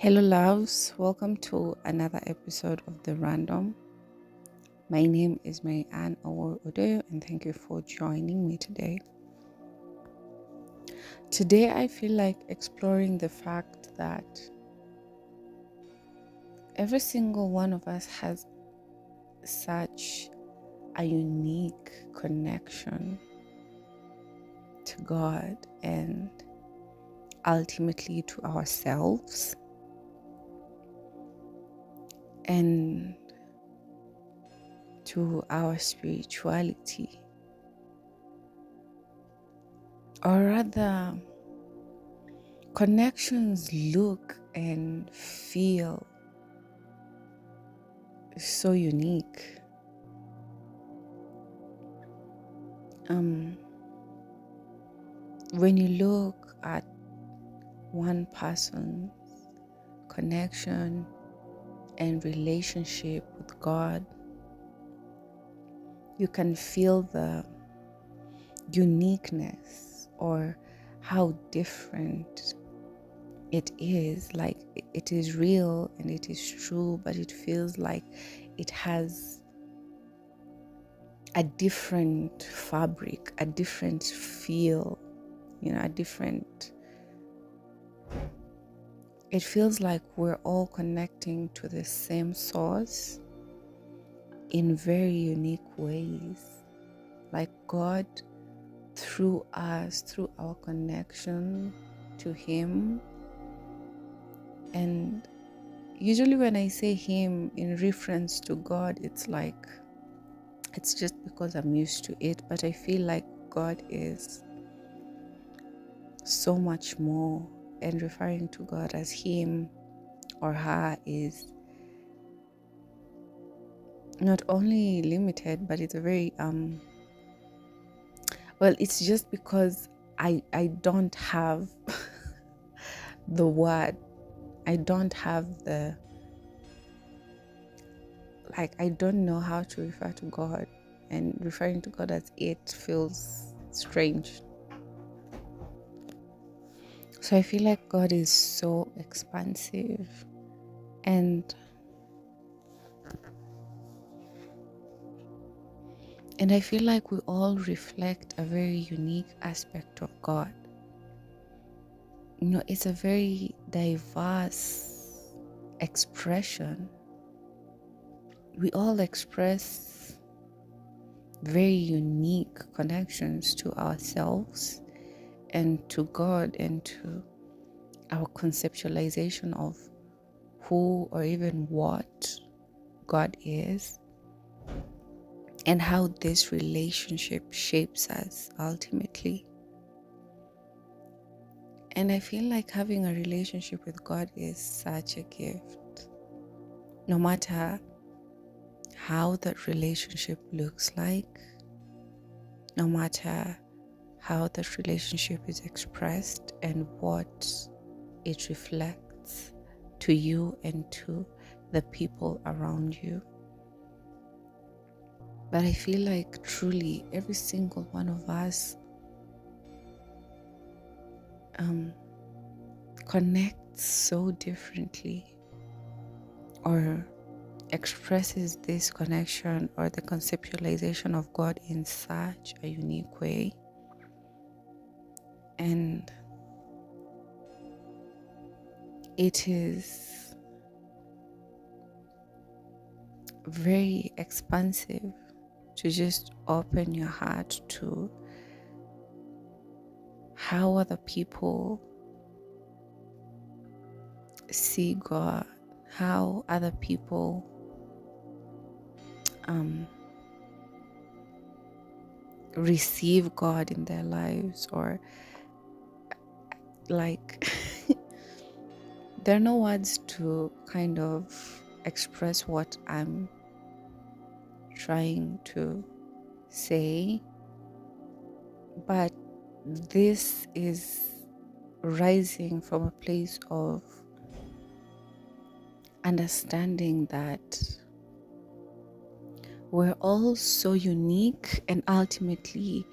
Hello, loves. Welcome to another episode of The Random. My name is Mary Ann Odeyo, and thank you for joining me today. Today, I feel like exploring the fact that every single one of us has such a unique connection to God and ultimately to ourselves. And to our spirituality, or rather, connections look and feel so unique. Um, when you look at one person's connection and relationship with God, you can feel the uniqueness or how different it is. Like it is real and it is true, but it feels like it has a different fabric, a different feel, a different. It feels like we're all connecting to the same source in very unique ways. Like God, through us, through our connection to Him. And usually when I say Him in reference to God, it's just because I'm used to it. But I feel like God is so much more, and referring to God as Him or her is not only limited, but it's a very well, it's just because I don't have the word. I don't have the, like, I don't know how to refer to God, and referring to God as it feels strange. So I feel like God is so expansive, and I feel like we all reflect a very unique aspect of God. It's a very diverse expression. We all express very unique connections to ourselves and to God and to our conceptualization of who or even what God is, and how this relationship shapes us ultimately. And I feel like having a relationship with God is such a gift. No matter how that relationship looks like, no matter how that relationship is expressed and what it reflects to you and to the people around you. But I feel like truly every single one of us connects so differently, or expresses this connection or the conceptualization of God in such a unique way. And it is very expansive to just open your heart to how other people see God, how other people receive God in their lives, or like there are no words to kind of express what I'm trying to say, but this is rising from a place of understanding that we're all so unique, and ultimately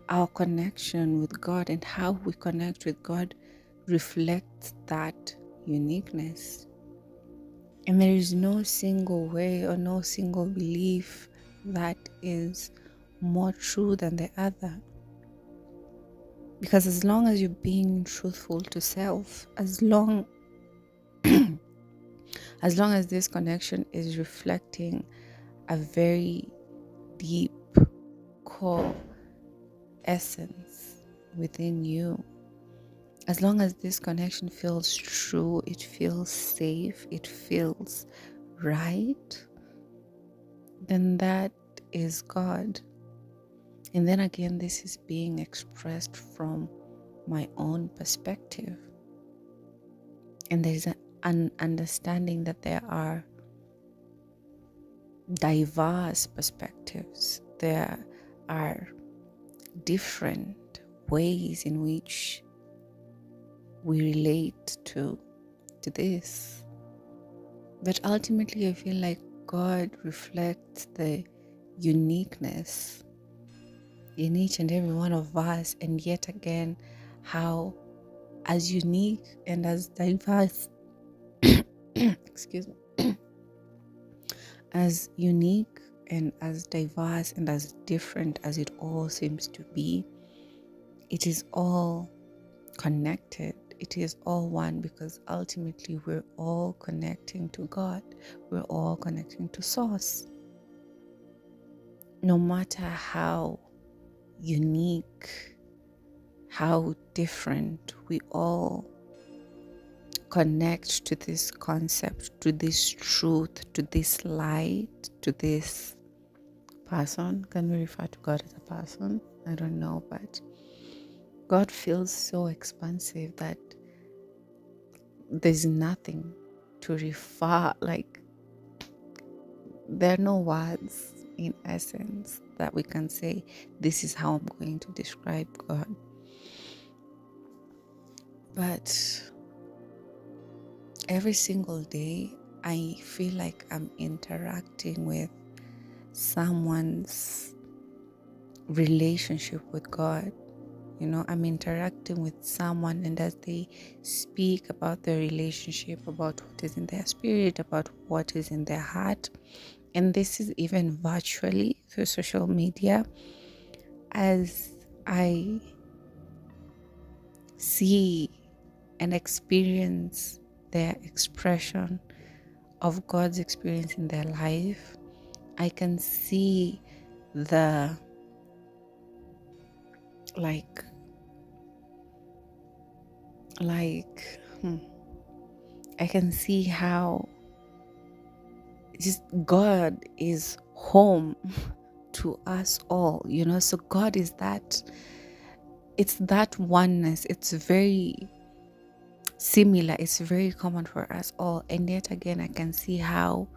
our connection with God and how we connect with God reflects that uniqueness. And there is no single way or no single belief that is more true than the other. Because as long as you're being truthful to self, as long as this connection is reflecting a very deep core essence within you, as long as this connection feels true, it feels safe, it feels right, then that is God. And then again, this is being expressed from my own perspective. And there's an understanding that there are diverse perspectives. There are different ways in which we relate to this. But ultimately, I feel like God reflects the uniqueness in each and every one of us, and yet again, how as unique and as diverse, excuse me, as unique and as diverse and as different as it all seems to be, it is all connected. It is all one, because ultimately we're all connecting to God. We're all connecting to Source. No matter how unique, how different, we all connect to this concept, to this truth, to this light, to this person. Can we refer to God as a person? I don't know, but God feels so expansive that there's nothing to refer, like there are no words in essence that we can say, this is how I'm going to describe God. But every single day, I feel like I'm interacting with someone's relationship with God. You know, I'm interacting with someone, and as they speak about their relationship, about what is in their spirit, about what is in their heart, and this is even virtually through social media, as I see and experience their expression of God's experience in their life, I can see the like I can see how just God is home to us all, you know. So God is that, it's that oneness. It's very similar, it's very common for us all. And yet again, I can see how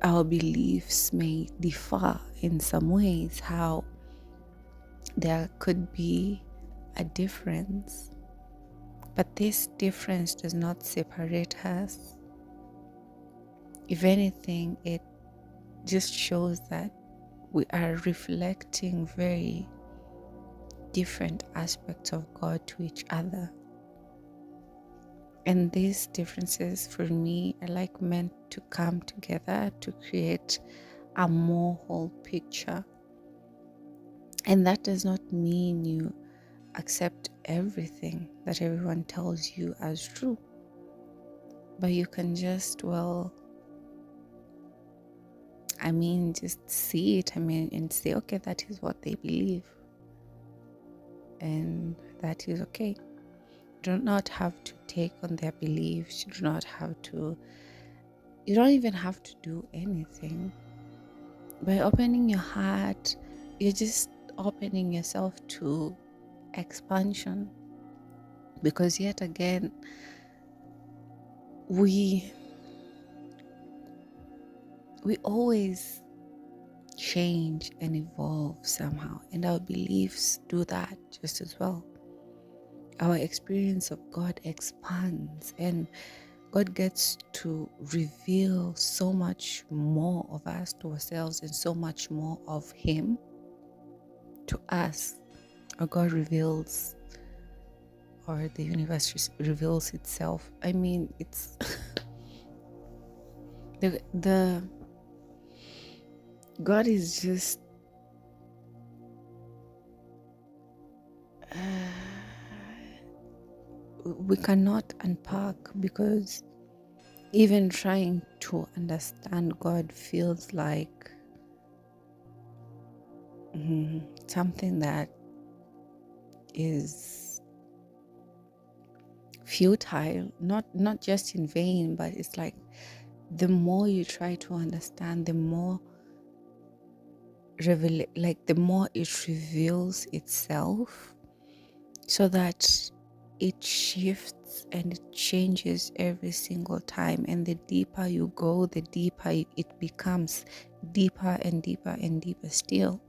our beliefs may differ in some ways, how there could be a difference. But this difference does not separate us. If anything, it just shows that we are reflecting very different aspects of God to each other. And these differences for me are like meant to come together to create a more whole picture. And that does not mean you accept everything that everyone tells you as true. But you can just, just see it, and say, okay, that is what they believe. And that is okay. You do not have to take on their beliefs. You don't even have to do anything. By opening your heart, you're just opening yourself to expansion. Because yet again, we always change and evolve somehow, and our beliefs do that just as well. Our experience of God expands, and God gets to reveal so much more of us to ourselves, and so much more of Him to us. Or God reveals or the universe reveals itself. I mean, it's the God is just we cannot unpack, because even trying to understand God feels like something that is futile, not just in vain, but it's like the more you try to understand, the more the more it reveals itself, so that it shifts and it changes every single time. And the deeper you go, the deeper it becomes, deeper and deeper and deeper still.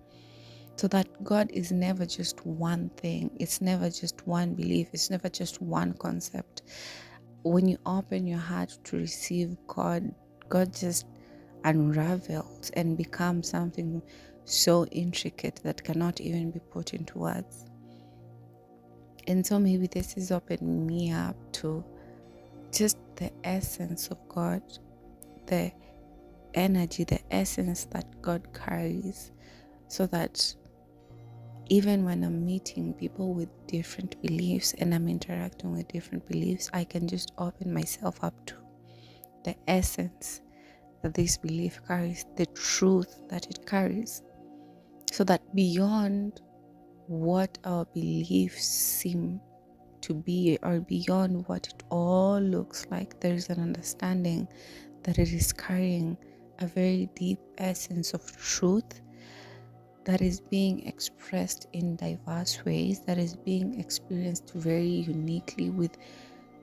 So that God is never just one thing, it's never just one belief, it's never just one concept. When you open your heart to receive God, God just unravels and becomes something so intricate that cannot even be put into words. And so maybe this is opening me up to just the essence of God, the energy, the essence that God carries, so that even when I'm meeting people with different beliefs and I'm interacting with different beliefs, I can just open myself up to the essence that this belief carries, the truth that it carries, so that beyond what our beliefs seem to be, or beyond what it all looks like, there is an understanding that it is carrying a very deep essence of truth that is being expressed in diverse ways, that is being experienced very uniquely with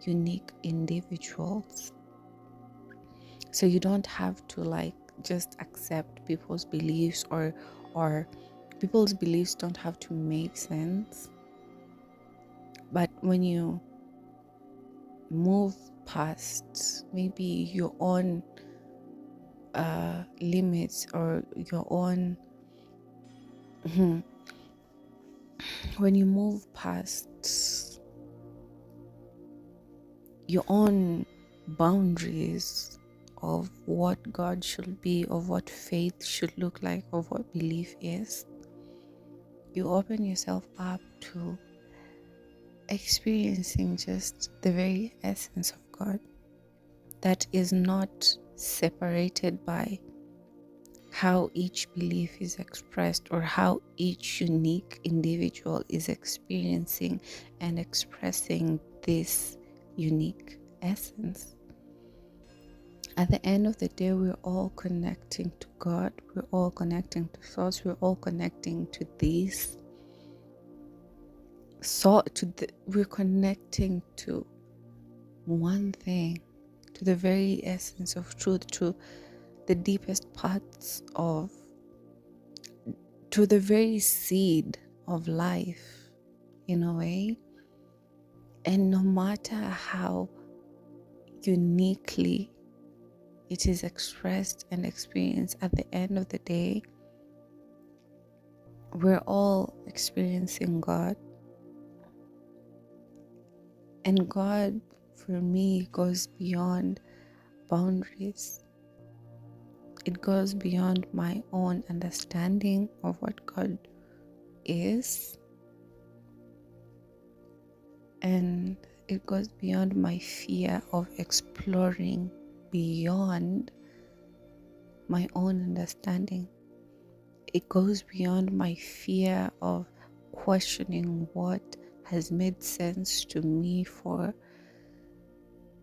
unique individuals. So you don't have to just accept people's beliefs, or people's beliefs don't have to make sense. But when you move past maybe your own limits, or your own when you move past your own boundaries of what God should be, of what faith should look like, of what belief is, you open yourself up to experiencing just the very essence of God that is not separated by how each belief is expressed, or how each unique individual is experiencing and expressing this unique essence. At the end of the day, we're all connecting to God, we're all connecting to Source, we're all connecting to this. We're connecting to one thing, to the very essence of truth, to the deepest parts of, to the very seed of life, in a way. And no matter how uniquely it is expressed and experienced, at the end of the day, we're all experiencing God. And God, for me, goes beyond boundaries. It goes beyond my own understanding of what God is. And it goes beyond my fear of exploring beyond my own understanding. It goes beyond my fear of questioning what has made sense to me for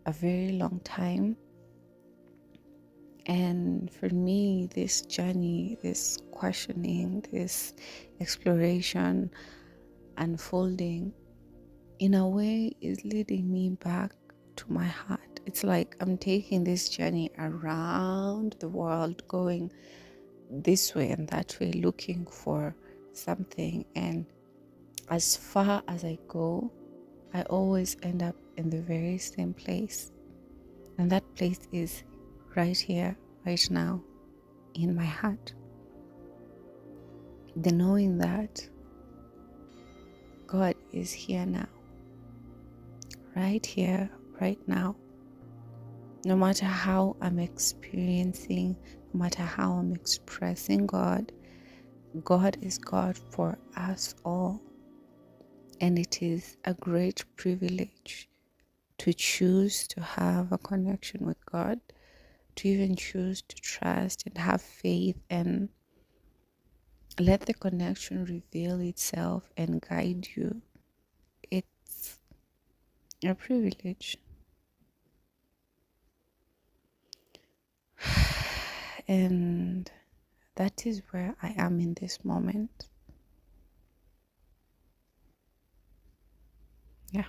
a very long time. And for me, this journey, this questioning, this exploration, unfolding, in a way, is leading me back to my heart. It's like I'm taking this journey around the world, going this way and that way, looking for something. And as far as I go, I always end up in the very same place. And that place is right here, right now, in my heart. The knowing that God is here now. right here, right now. No matter how I'm experiencing, no matter how I'm expressing God, God is God for us all. And it is a great privilege to choose to have a connection with God, to even choose to trust and have faith and let the connection reveal itself and guide you. It's a privilege. And that is where I am in this moment. Yeah.